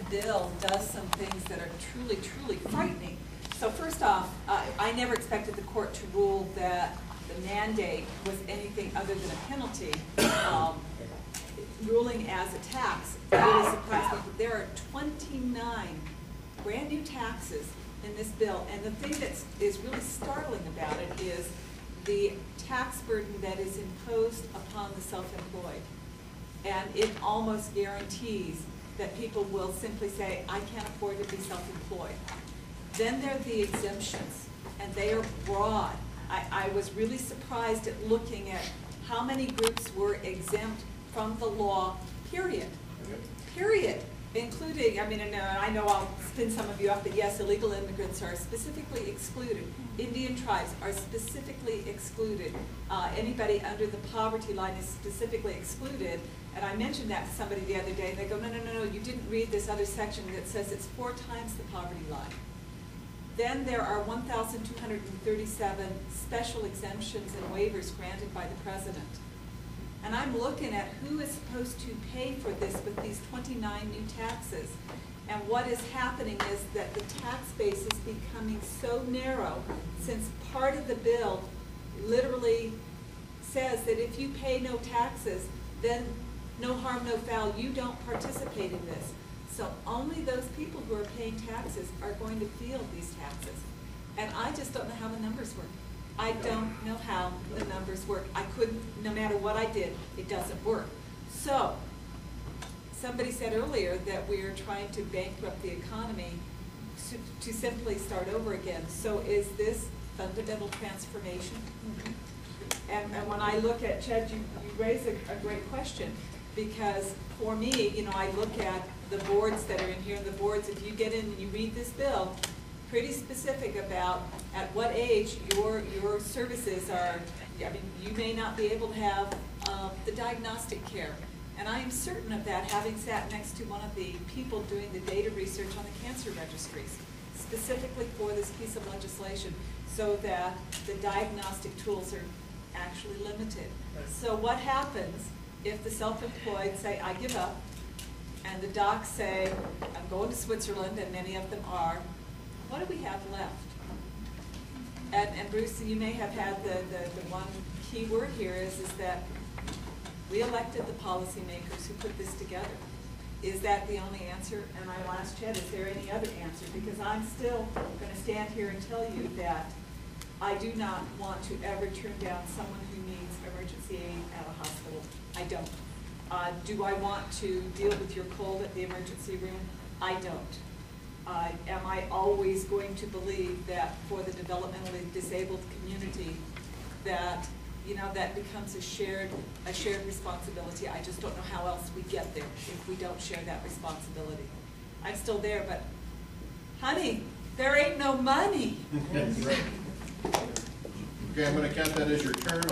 bill does some things that are truly, truly frightening. So first off, I never expected the court to rule that the mandate was anything other than a penalty, ruling as a tax. It really surprised me. There are 29 brand new taxes in this bill, and the thing that is really startling about it is the tax burden that is imposed upon the self-employed. And it almost guarantees that people will simply say, I can't afford to be self-employed. Then there are the exemptions, and they are broad. I was really surprised at looking at how many groups were exempt from the law, period. Period. Including, I mean, and I know I'll spin some of you up, but yes, illegal immigrants are specifically excluded. Indian tribes are specifically excluded. Anybody under the poverty line is specifically excluded. And I mentioned that to somebody the other day, and they go, no, no, no, no, you didn't read this other section that says it's 4 times the poverty line. Then there are 1,237 special exemptions and waivers granted by the president. And I'm looking at who is supposed to pay for this with these 29 new taxes. And what is happening is that the tax base is becoming so narrow, since part of the bill literally says that if you pay no taxes, then no harm, no foul, you don't participate in this. So only those people who are paying taxes are going to feel these taxes. And I just don't know how the numbers work. I don't know how the numbers work. I couldn't, no matter what I did, it doesn't work. So, somebody said earlier that we are trying to bankrupt the economy to simply start over again. So is this fundamental transformation? Mm-hmm. And when I look at, Chad, you raise a great question, because for me, you know, I look at the boards that are in here, and the boards, if you get in and you read this bill, pretty specific about at what age your services are. I mean, you may not be able to have the diagnostic care. And I am certain of that, having sat next to one of the people doing the data research on the cancer registries, specifically for this piece of legislation, so that the diagnostic tools are actually limited. So what happens if the self-employed say, I give up, and the docs say, I'm going to Switzerland, and many of them are, what do we have left? And Bruce, you may have had the one key word here is that we elected the policymakers who put this together. Is that the only answer? And I will ask Chad, is there any other answer? Because I'm still going to stand here and tell you that I do not want to ever turn down someone who needs emergency aid at a hospital. I don't. Do I want to deal with your cold at the emergency room? I don't. Am I always going to believe that for the developmentally disabled community that, you know, that becomes a shared responsibility? I just don't know how else we get there if we don't share that responsibility. I'm still there, but honey, there ain't no money. Okay, I'm going to count that as your turn.